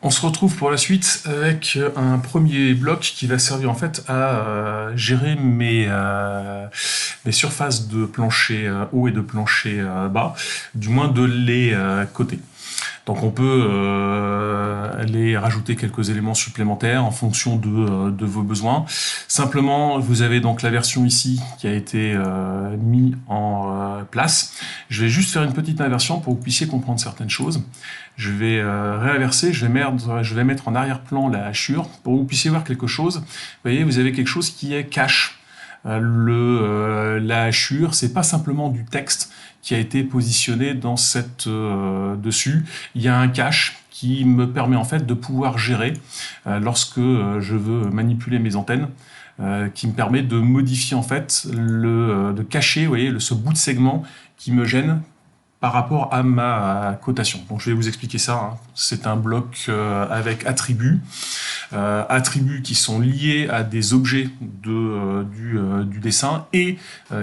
On se retrouve pour la suite avec un premier bloc qui va servir en fait à gérer mes surfaces de plancher haut et de plancher bas, du moins de les côtés. Donc on peut aller rajouter quelques éléments supplémentaires en fonction de vos besoins. Simplement, vous avez donc la version ici qui a été mise en place. Je vais juste faire une petite inversion pour que vous puissiez comprendre certaines choses. Je vais réinverser, je vais mettre en arrière-plan la hachure pour que vous puissiez voir quelque chose. Vous voyez, vous avez quelque chose qui est cache. La hachure, c'est pas simplement du texte qui a été positionné dans cette dessus. Il y a un cache qui me permet en fait de pouvoir gérer lorsque je veux manipuler mes antennes, qui me permet de modifier en fait de cacher, vous voyez, ce bout de segment qui me gêne par rapport à ma cotation. Donc je vais vous expliquer ça. Hein. C'est un bloc avec attributs qui sont liés à des objets du dessin et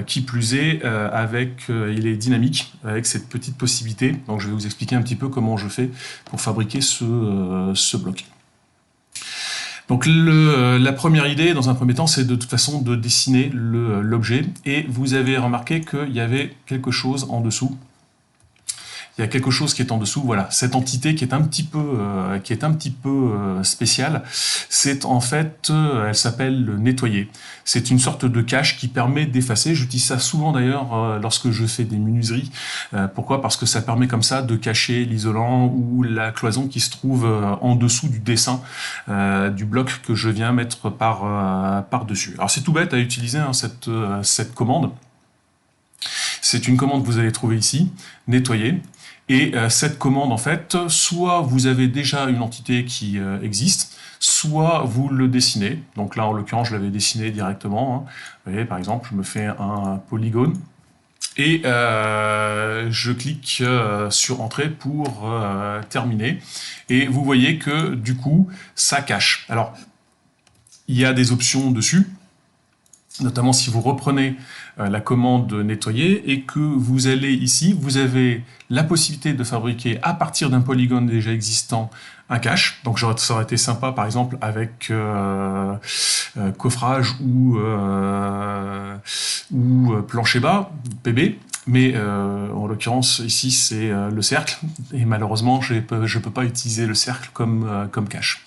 qui plus est il est dynamique avec cette petite possibilité. Donc je vais vous expliquer un petit peu comment je fais pour fabriquer ce bloc. Donc la première idée, dans un premier temps, c'est de toute façon de dessiner l'objet. Et vous avez remarqué qu'il y avait quelque chose en dessous. Il y a quelque chose qui est en dessous, voilà, cette entité qui est un petit peu spéciale, c'est en fait, elle s'appelle le nettoyer. C'est une sorte de cache qui permet d'effacer, j'utilise ça souvent d'ailleurs lorsque je fais des menuiseries. Pourquoi? Parce que ça permet comme ça de cacher l'isolant ou la cloison qui se trouve en dessous du dessin du bloc que je viens mettre par-dessus. Alors c'est tout bête à utiliser hein, cette commande. C'est une commande que vous allez trouver ici, nettoyer. Et cette commande, en fait, soit vous avez déjà une entité qui existe, soit vous le dessinez. Donc là, en l'occurrence, je l'avais dessiné directement. Hein. Vous voyez, par exemple, je me fais un polygone et je clique sur Entrée pour terminer. Et vous voyez que, du coup, ça cache. Alors, il y a des options dessus. Notamment si vous reprenez la commande nettoyer et que vous allez ici, vous avez la possibilité de fabriquer à partir d'un polygone déjà existant un cache. Donc ça aurait été sympa par exemple avec coffrage ou plancher bas, PB. Mais en l'occurrence ici c'est le cercle et malheureusement je peux pas utiliser le cercle comme cache.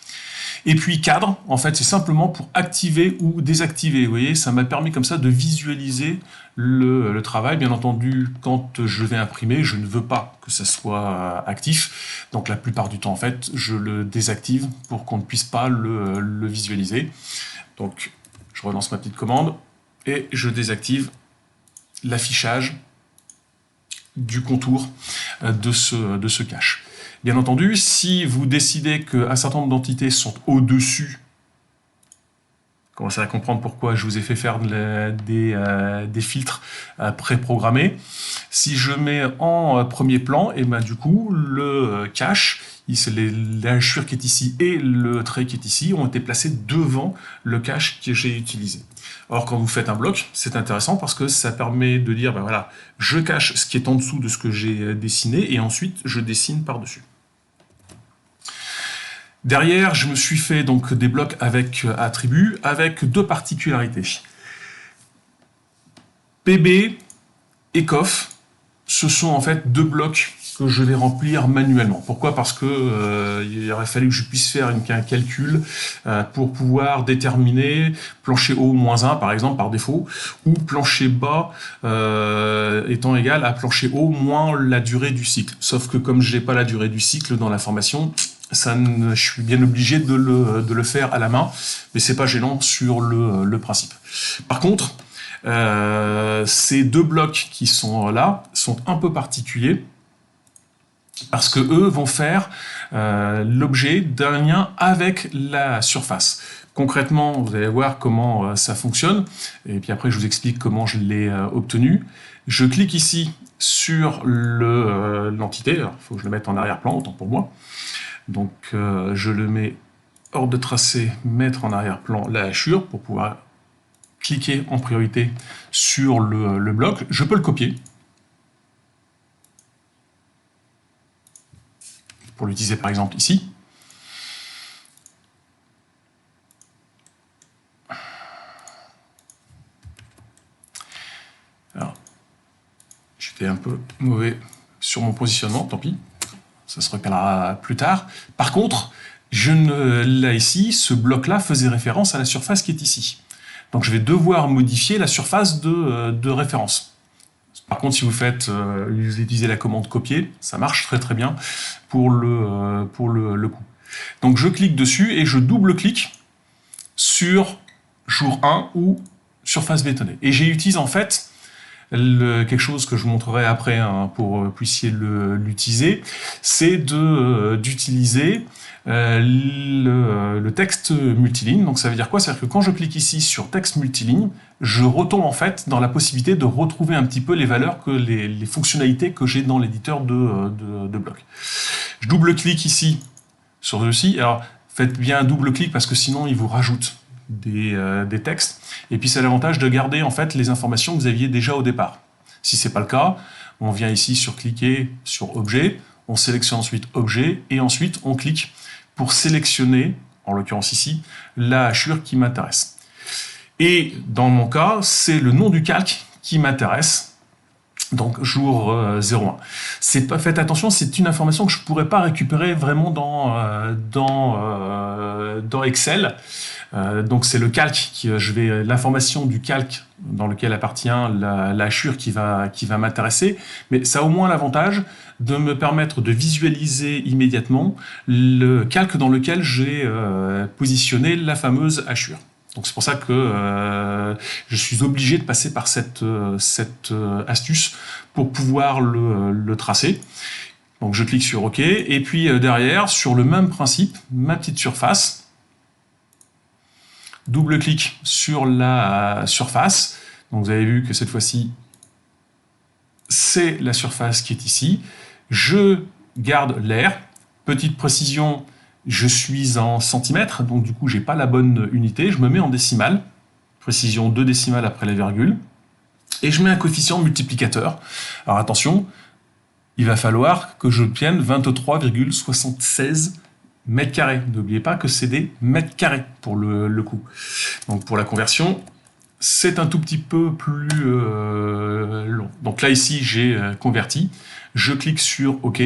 Et puis cadre, en fait, c'est simplement pour activer ou désactiver. Vous voyez, ça m'a permis comme ça de visualiser le travail. Bien entendu, quand je vais imprimer, je ne veux pas que ça soit actif. Donc la plupart du temps, en fait, je le désactive pour qu'on ne puisse pas le visualiser. Donc je relance ma petite commande et je désactive l'affichage du contour de ce cache. Bien entendu, si vous décidez qu'un certain nombre d'entités sont au-dessus, commencez à comprendre pourquoi je vous ai fait faire des filtres préprogrammés. Si je mets en premier plan, et ben du coup, le cache, la hachure qui est ici et le trait qui est ici ont été placés devant le cache que j'ai utilisé. Or, quand vous faites un bloc, c'est intéressant parce que ça permet de dire, ben voilà, je cache ce qui est en dessous de ce que j'ai dessiné et ensuite je dessine par-dessus. Derrière, je me suis fait donc des blocs avec attributs, avec deux particularités. PB et COF, ce sont en fait deux blocs que je vais remplir manuellement. Pourquoi? Parce que il aurait fallu que je puisse faire un calcul pour pouvoir déterminer plancher haut moins 1 par exemple par défaut, ou plancher bas étant égal à plancher haut moins la durée du cycle. Sauf que comme je n'ai pas la durée du cycle dans l'information, je suis bien obligé de le faire à la main, mais c'est pas gênant sur le principe. Par contre, ces deux blocs qui sont là sont un peu particuliers parce que eux vont faire l'objet d'un lien avec la surface. Concrètement, vous allez voir comment ça fonctionne, et puis après je vous explique comment je l'ai obtenu. Je clique ici sur l'entité, il faut que je le mette en arrière-plan, autant pour moi. Donc je le mets hors de tracé, mettre en arrière-plan la hachure pour pouvoir cliquer en priorité sur le bloc. Je peux le copier pour l'utiliser par exemple ici. J'étais un peu mauvais sur mon positionnement, tant pis. Ça se recalera plus tard. Par contre, là ici, ce bloc-là faisait référence à la surface qui est ici. Donc je vais devoir modifier la surface de référence. Par contre, si vous utilisez la commande copier, ça marche très très bien pour le coup. Donc je clique dessus et je double-clique sur jour 1 ou surface bétonnée. Et j'utilise en fait quelque chose que je vous montrerai après hein, pour que vous puissiez l'utiliser, c'est d'utiliser le texte multiligne. Donc ça veut dire quoi? C'est-à-dire que quand je clique ici sur texte multiligne, je retombe en fait dans la possibilité de retrouver un petit peu les valeurs, les fonctionnalités que j'ai dans l'éditeur de bloc. Je double-clique ici sur ceci. Alors faites bien un double-clic parce que sinon il vous rajoute des textes. Et puis c'est l'avantage de garder en fait les informations que vous aviez déjà au départ. Si c'est pas le cas, on vient ici sur cliquer sur objet, on sélectionne ensuite objet et ensuite on clique pour sélectionner, en l'occurrence ici, la hachure qui m'intéresse. Et dans mon cas, c'est le nom du calque qui m'intéresse. Donc jour 01. Faites attention, c'est une information que je ne pourrais pas récupérer vraiment dans Excel. Donc c'est le calque, l'information du calque dans lequel appartient la hachure qui va m'intéresser, mais ça a au moins l'avantage de me permettre de visualiser immédiatement le calque dans lequel j'ai positionné la fameuse hachure. Donc c'est pour ça que je suis obligé de passer par cette astuce pour pouvoir le tracer. Donc je clique sur OK, et puis derrière, sur le même principe, ma petite surface, double-clic sur la surface. Donc vous avez vu que cette fois-ci, c'est la surface qui est ici. Je garde l'air. Petite précision, je suis en centimètres, donc du coup, j'ai pas la bonne unité. Je me mets en décimale. Précision 2 décimales après la virgule. Et je mets un coefficient multiplicateur. Alors attention, il va falloir que j'obtienne 23,76 mètres carrés. N'oubliez pas que c'est des mètres carrés pour le coup. Donc pour la conversion, c'est un tout petit peu plus long. Donc là ici, j'ai converti. Je clique sur OK.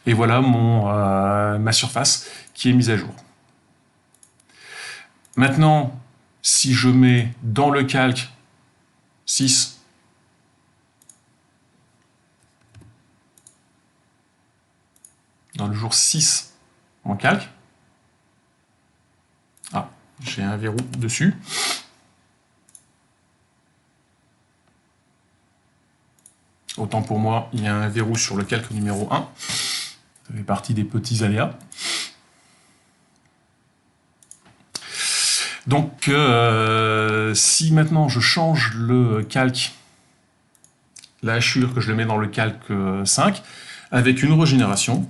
Et voilà ma surface qui est mise à jour. Maintenant, si je mets dans le calque 6, dans le jour 6 en calque, j'ai un verrou dessus. Autant pour moi, il y a un verrou sur le calque numéro 1. Ça fait partie des petits aléas. Donc, si maintenant je change le calque, la hachure, que je le mets dans le calque 5, avec une régénération,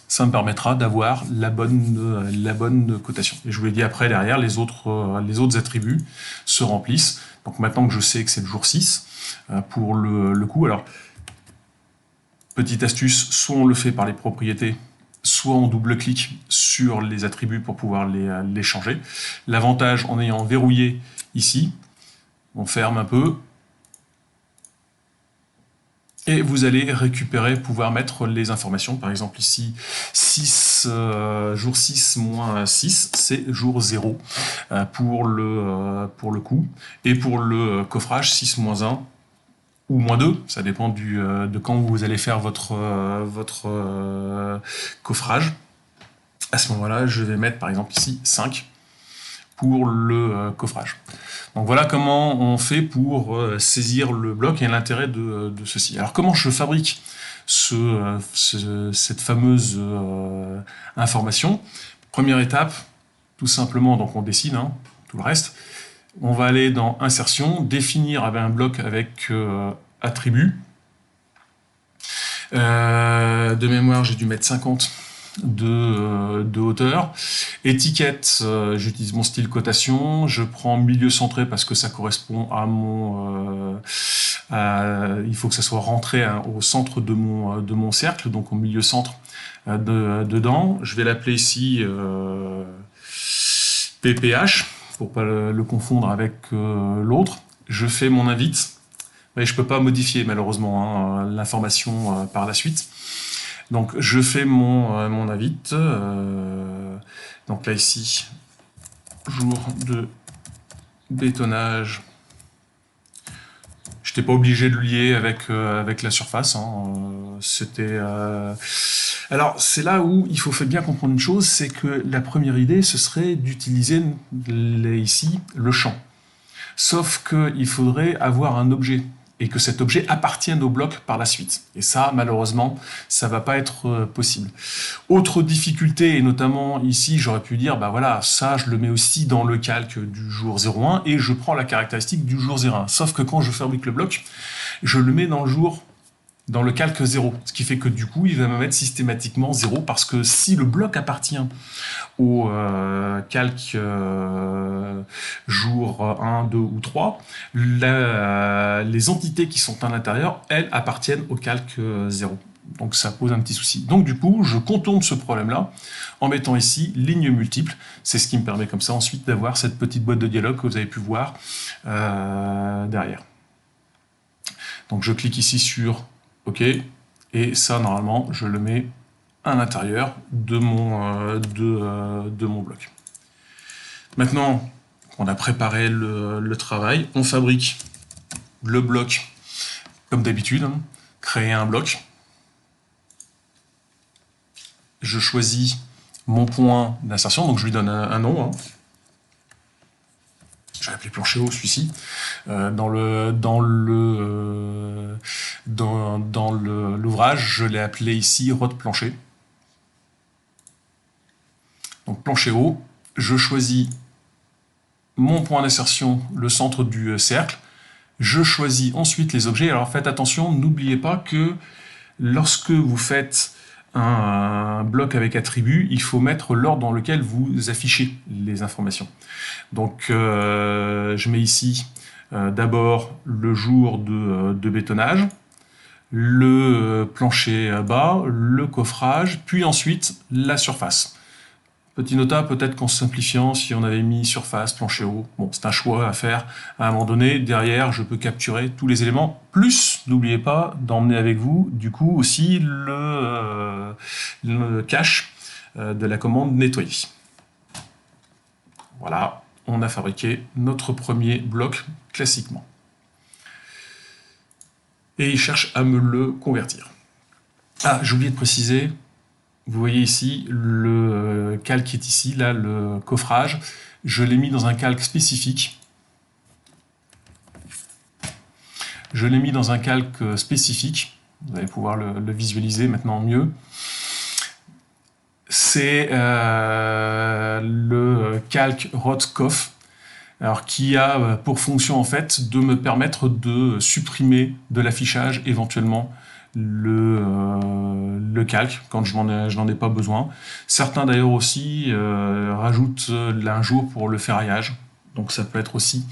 ça me permettra d'avoir la bonne cotation. Et je vous l'ai dit après, derrière, les autres attributs se remplissent. Donc maintenant que je sais que c'est le jour 6, pour le coup, alors, petite astuce, soit on le fait par les propriétés, soit on double-clique sur les attributs pour pouvoir les changer. L'avantage en ayant verrouillé ici, on ferme un peu, et vous allez récupérer, pouvoir mettre les informations. Par exemple ici, jour 6 moins 6, c'est jour 0 pour le coup. Et pour le coffrage, 6 moins 1 ou moins 2, ça dépend de quand vous allez faire votre coffrage. À ce moment-là, je vais mettre par exemple ici 5 pour le coffrage. Donc voilà comment on fait pour saisir le bloc et l'intérêt de ceci. Alors comment je fabrique cette fameuse information? Première étape, tout simplement, donc on dessine tout le reste. On va aller dans Insertion, définir avec un bloc avec attribut. De mémoire, j'ai dû mettre 50 de hauteur. Étiquette, j'utilise mon style cotation. Je prends milieu centré parce que ça correspond à il faut que ça soit rentré au centre de mon cercle, donc au milieu centre dedans. Je vais l'appeler ici PPH pour pas le confondre avec l'autre. Je fais mon invite. Mais je ne peux pas modifier malheureusement l'information par la suite. Donc je fais mon invite. Donc là ici, jour de bétonnage. Je n'étais pas obligé de le lier avec la surface. C'était. Alors c'est là où il faut bien comprendre une chose, c'est que la première idée, ce serait d'utiliser ici le champ. Sauf qu'il faudrait avoir un objet et que cet objet appartienne au bloc par la suite. Et ça, malheureusement, ça va pas être possible. Autre difficulté, et notamment ici, j'aurais pu dire, bah voilà, ça, je le mets aussi dans le calque du jour 01 et je prends la caractéristique du jour 01. Sauf que quand je fabrique le bloc, je le mets dans le calque 0. Ce qui fait que du coup, il va me mettre systématiquement 0 parce que si le bloc appartient au calque jour 1, 2 ou 3, les entités qui sont à l'intérieur, elles appartiennent au calque 0. Donc ça pose un petit souci. Donc du coup, je contourne ce problème-là en mettant ici ligne multiple. C'est ce qui me permet comme ça ensuite d'avoir cette petite boîte de dialogue que vous avez pu voir derrière. Donc je clique ici sur OK, et ça normalement je le mets à l'intérieur de mon bloc. Maintenant qu'on a préparé le travail, on fabrique le bloc comme d'habitude. Créer un bloc. Je choisis mon point d'insertion, donc je lui donne un nom. Je vais l'appeler plancher haut, celui-ci. Dans l'ouvrage, je l'ai appelé ici rod plancher. Donc plancher haut, je choisis mon point d'insertion, le centre du cercle. Je choisis ensuite les objets. Alors faites attention, n'oubliez pas que lorsque vous faites un bloc avec attribut, il faut mettre l'ordre dans lequel vous affichez les informations. Donc je mets ici d'abord le jour de bétonnage, le plancher bas, le coffrage, puis ensuite la surface. Petit nota, peut-être qu'en simplifiant, si on avait mis surface, plancher haut, bon, c'est un choix à faire à un moment donné. Derrière, je peux capturer tous les éléments. Plus, n'oubliez pas d'emmener avec vous, du coup, aussi le cache de la commande nettoyer. Voilà, on a fabriqué notre premier bloc classiquement. Et il cherche à me le convertir. Ah, j'ai oublié de préciser. Vous voyez ici, le calque qui est ici, là, le coffrage, je l'ai mis dans un calque spécifique. Je l'ai mis dans un calque spécifique. Vous allez pouvoir le visualiser maintenant mieux. C'est le calque Rotkoff, alors qui a pour fonction en fait de me permettre de supprimer de l'affichage éventuellement le calque quand je n'en ai pas besoin. Certains d'ailleurs aussi rajoutent un jour pour le ferraillage. Donc ça peut être aussi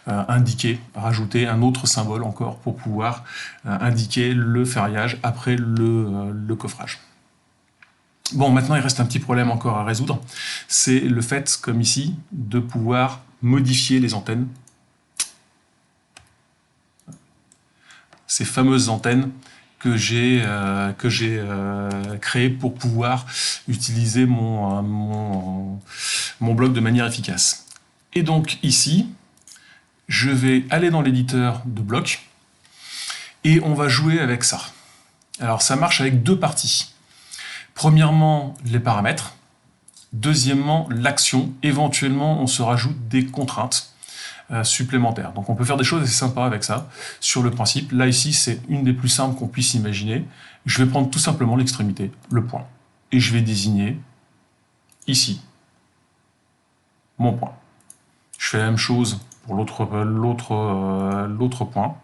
indiqué, rajouter un autre symbole encore pour pouvoir indiquer le ferraillage après le coffrage. Bon, maintenant il reste un petit problème encore à résoudre. C'est le fait, comme ici, de pouvoir modifier les antennes. Ces fameuses antennes que j'ai créé pour pouvoir utiliser mon bloc de manière efficace. Et donc ici, je vais aller dans l'éditeur de bloc et on va jouer avec ça. Alors ça marche avec deux parties. Premièrement, les paramètres. Deuxièmement, l'action. Éventuellement, on se rajoute des contraintes supplémentaires. Donc on peut faire des choses assez sympas avec ça, sur le principe. Là, ici, c'est une des plus simples qu'on puisse imaginer. Je vais prendre tout simplement l'extrémité, le point. Et je vais désigner, ici, mon point. Je fais la même chose pour l'autre point.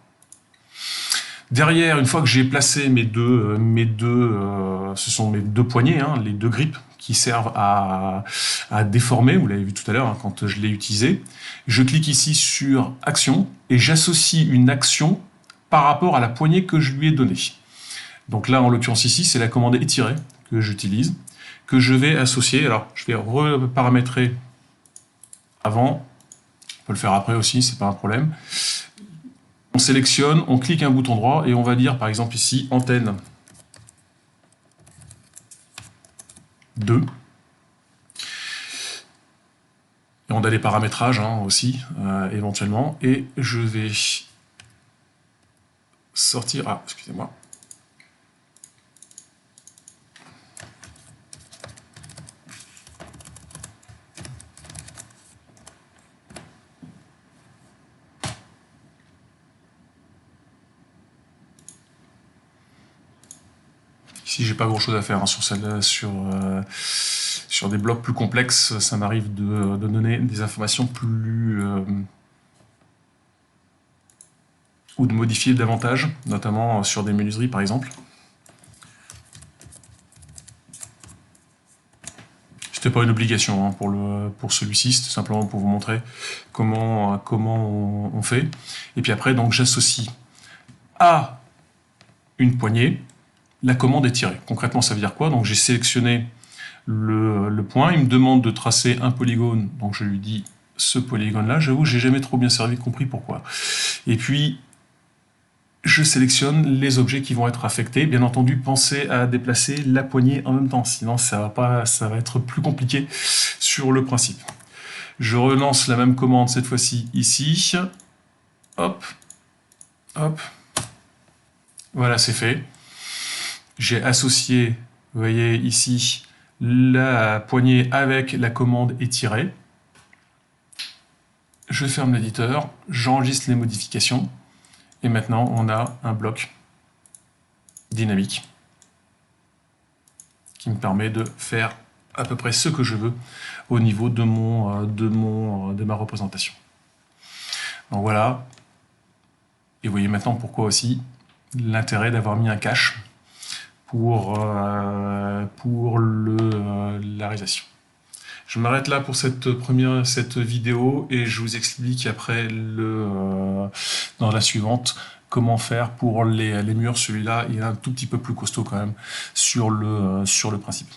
Derrière, une fois que j'ai placé ce sont mes deux poignées, hein, les deux grippes qui servent à déformer, vous l'avez vu tout à l'heure hein, quand je l'ai utilisé, je clique ici sur Action et j'associe une action par rapport à la poignée que je lui ai donnée. Donc là, en l'occurrence ici, c'est la commande étirer que j'utilise, que je vais associer. Alors, je vais reparamétrer avant, on peut le faire après aussi, c'est pas un problème. On sélectionne, on clique un bouton droit et on va dire par exemple ici antenne 2. Et on a les paramétrages aussi, éventuellement. Et je vais sortir... Ah, excusez-moi. Ici, j'ai pas grand-chose à faire sur des blocs plus complexes. Ça m'arrive de donner des informations plus... ou de modifier davantage, notamment sur des menuiseries par exemple. C'était pas une obligation pour celui-ci, c'était simplement pour vous montrer comment on fait. Et puis après, donc j'associe à une poignée la commande est tirée. Concrètement, ça veut dire quoi? Donc j'ai sélectionné le point, il me demande de tracer un polygone, donc je lui dis ce polygone-là. J'avoue, j'ai jamais trop bien compris pourquoi. Et puis je sélectionne les objets qui vont être affectés. Bien entendu, pensez à déplacer la poignée en même temps, sinon ça va être plus compliqué sur le principe. Je relance la même commande cette fois-ci ici. Hop, hop. Voilà, c'est fait. J'ai associé, vous voyez ici, la poignée avec la commande étirée. Je ferme l'éditeur, j'enregistre les modifications. Et maintenant, on a un bloc dynamique qui me permet de faire à peu près ce que je veux au niveau de ma représentation. Donc voilà. Et vous voyez maintenant pourquoi aussi l'intérêt d'avoir mis un cache pour la réalisation. Je m'arrête là pour cette vidéo et je vous explique après dans la suivante comment faire pour les murs. Celui-là, il est un tout petit peu plus costaud quand même sur le principe.